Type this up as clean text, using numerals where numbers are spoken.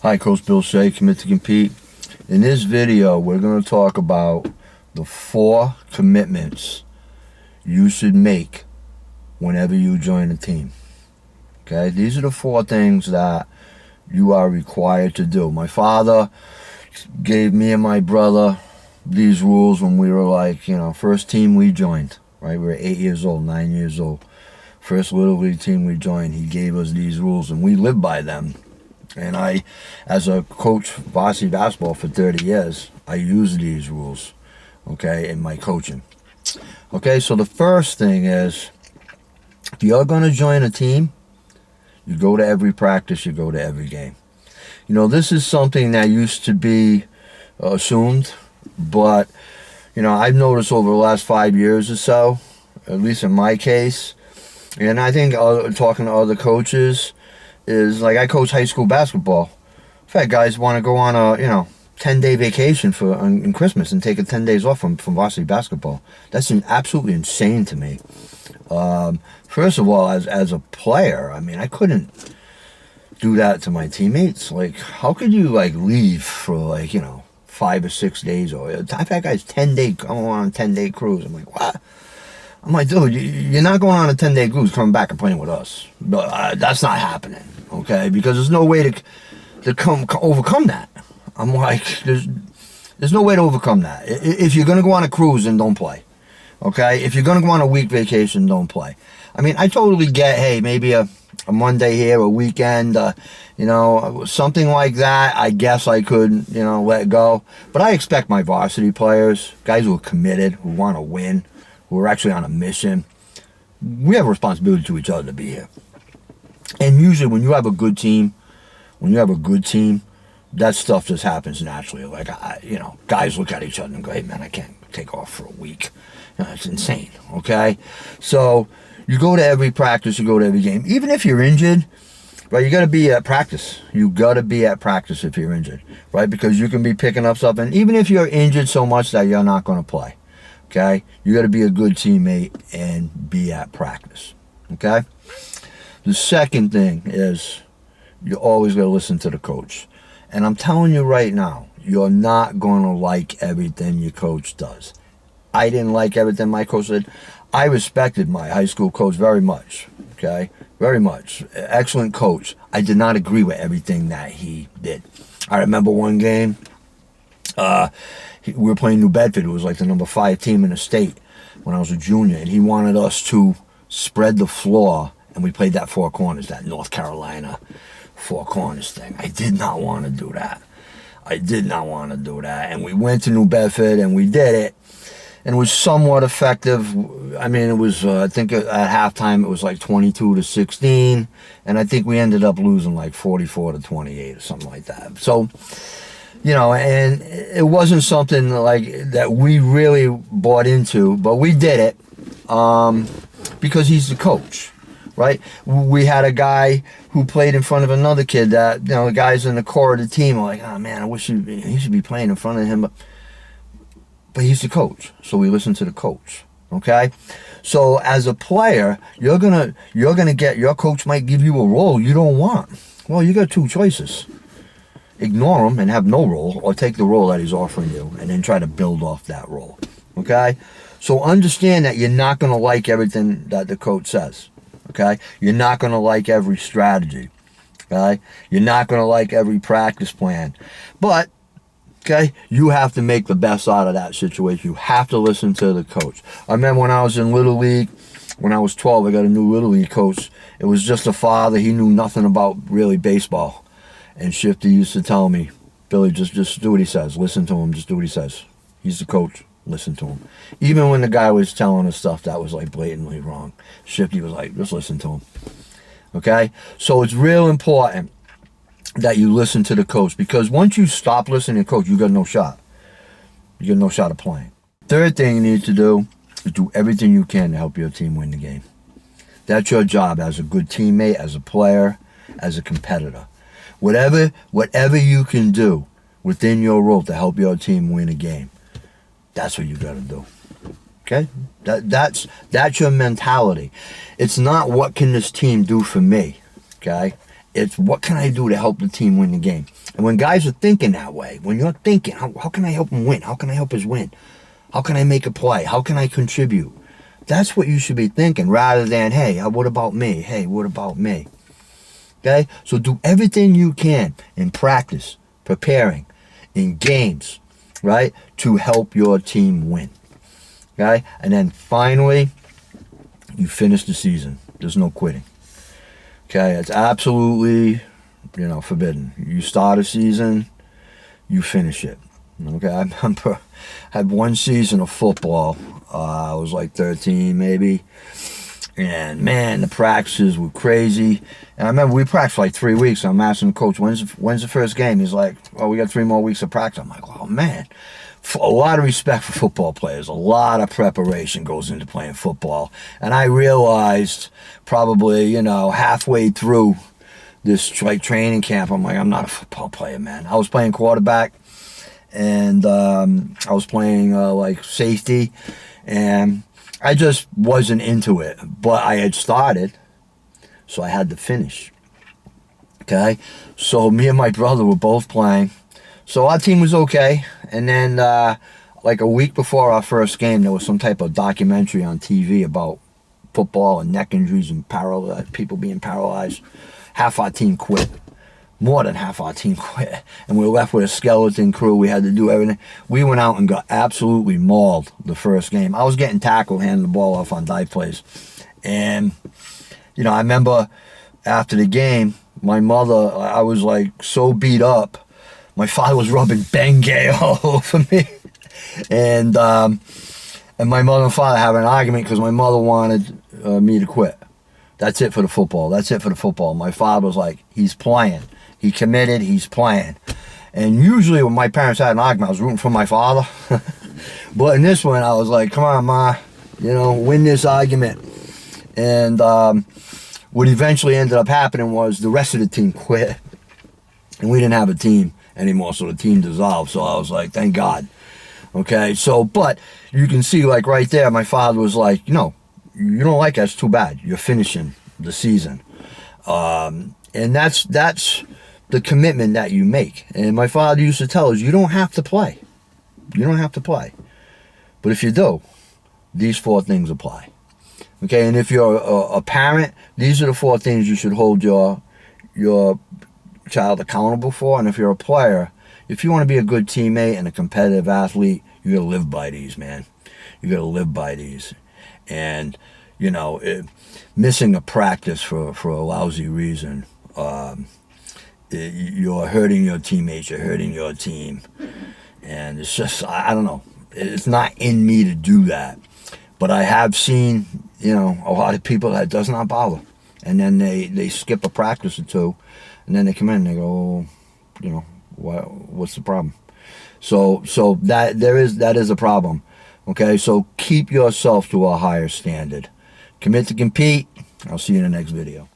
Hi, Coach Shea, commit to compete. In this video, we're going to talk about the 4 commitments you should make whenever you join a team. Okay, these are the 4 things that you are required to do. My father gave me and my brother these rules when we were first team we joined, right? We were 8 years old, 9 years old. First Little League team we joined, he gave us these rules and we lived by them. And I, as a coach varsity basketball for 30 years, I use these rules, okay, in my coaching. Okay, so the first thing is, if you're going to join a team, you go to every practice, you go to every game. You know, this is something that used to be assumed, but, you know, I've noticed over the last 5 years or so, at least in my case, and I think talking to other coaches, is like I coach high school basketball. In fact, guys want to go on a 10-day vacation on Christmas and take 10 days off from varsity basketball. That's absolutely insane to me. First of all, as a player, I mean, I couldn't do that to my teammates. Like, how could you leave for 5 or 6 days? Or I've had guys going on a 10-day cruise. I'm like, what? I'm like, dude, you're not going on a 10-day cruise coming back and playing with us. But that's not happening, okay? Because there's no way to overcome that. I'm like, there's no way to overcome that. If you're going to go on a cruise, then don't play, okay? If you're going to go on a week vacation, don't play. I mean, I totally get, hey, maybe a Monday here, a weekend, something like that, I guess I could, let go. But I expect my varsity players, guys who are committed, who want to win, who are actually on a mission, we have a responsibility to each other to be here. And usually when you have a good team, that stuff just happens naturally. Like, guys look at each other and go, hey, man, I can't take off for a week. It's insane, okay? So you go to every practice, you go to every game. Even if you're injured, right, you got to be at practice. You got to be at practice if you're injured, right? Because you can be picking up stuff. And even if you're injured so much that you're not going to play, okay, you got to be a good teammate and be at practice, okay? The second thing is you always got to listen to the coach. And I'm telling you right now, you're not going to like everything your coach does. I didn't like everything my coach did. I respected my high school coach very much, okay? Very much. Excellent coach. I did not agree with everything that he did. I remember one game, we were playing New Bedford. It was like the number 5 team in the state when I was a junior, and he wanted us to spread the floor, and we played that 4 corners, that North Carolina 4 corners thing. I did not want to do that. And we went to New Bedford, and we did it, and it was somewhat effective. I mean, it was, I think at halftime, it was like 22-16, and I think we ended up losing like 44-28 or something like that. So, and it wasn't something like that we really bought into, but we did it because he's the coach, right? We had a guy who played in front of another kid that, the guys in the core of the team are like, oh man, I wish he should be playing in front of him, but he's the coach, so we listen to the coach, okay? So as a player, you're gonna get, your coach might give you a role you don't want. Well, you got 2 choices. Ignore him and have no role, or take the role that he's offering you and then try to build off that role, okay? So understand that you're not going to like everything that the coach says, okay? You're not going to like every strategy, okay? You're not going to like every practice plan. But, okay, you have to make the best out of that situation. You have to listen to the coach. I remember when I was in Little League, when I was 12, I got a new Little League coach. It was just a father. He knew nothing about really baseball. And Shifty used to tell me, Billy, just do what he says. Listen to him. Just do what he says. He's the coach. Listen to him. Even when the guy was telling us stuff that was blatantly wrong, Shifty was like, just listen to him. Okay? So it's real important that you listen to the coach, because once you stop listening to the coach, you got no shot. You got no shot of playing. Third thing you need to do is do everything you can to help your team win the game. That's your job as a good teammate, as a player, as a competitor. Whatever you can do within your role to help your team win a game, that's what you got to do. Okay? That's your mentality. It's not what can this team do for me. Okay? It's what can I do to help the team win the game? And when guys are thinking that way, when you're thinking, how can I help them win? How can I help us win? How can I make a play? How can I contribute? That's what you should be thinking, rather than, hey, what about me? Hey, what about me? Okay? So do everything you can in practice, preparing, in games, right, to help your team win. Okay? And then finally, you finish the season. There's no quitting. Okay? It's absolutely, forbidden. You start a season, you finish it. Okay? I remember I had one season of football. I was like 13 maybe. And man, the practices were crazy. And I remember we practiced for like 3 weeks. I'm asking the coach, when's the first game? He's like, oh, we got 3 more weeks of practice. I'm like, oh man. A lot of respect for football players. A lot of preparation goes into playing football. And I realized probably, halfway through this training camp, I'm like, I'm not a football player, man. I was playing quarterback, and I was playing like safety, and I just wasn't into it. But I had started, so I had to finish. Okay? So me and my brother were both playing. So our team was okay. And then like a week before our first game, there was some type of documentary on TV about football and neck injuries and people being paralyzed. Half our team quit. More than half our team quit. And we were left with a skeleton crew. We had to do everything. We went out and got absolutely mauled the first game. I was getting tackled, handing the ball off on dive plays. And, I remember after the game, my mother, I was like so beat up. My father was rubbing Bengay all over me. And my mother and father having an argument because my mother wanted me to quit. That's it for the football. That's it for the football. My father was like, he's playing. He committed. He's playing. And usually when my parents had an argument, I was rooting for my father. But in this one, I was like, come on, Ma, win this argument. And what eventually ended up happening was the rest of the team quit. And we didn't have a team anymore, so the team dissolved. So I was like, thank God. Okay, so, but you can see, like right there, my father was like, you don't like that, it's too bad. You're finishing the season. And that's the commitment that you make. And my father used to tell us, you don't have to play. You don't have to play. But if you do, these 4 things apply. Okay, and if you're a parent, these are the 4 things you should hold your child accountable for. And if you're a player, if you want to be a good teammate and a competitive athlete, you gotta live by these, man. You gotta live by these. And missing a practice for a lousy reason, you're hurting your teammates, you're hurting your team. And it's just, I don't know, it's not in me to do that. But I have seen, a lot of people that does not bother. And then they skip a practice or 2, and then they come in and they go, what's the problem? So that is a problem. Okay, so keep yourself to a higher standard. Commit to compete. I'll see you in the next video.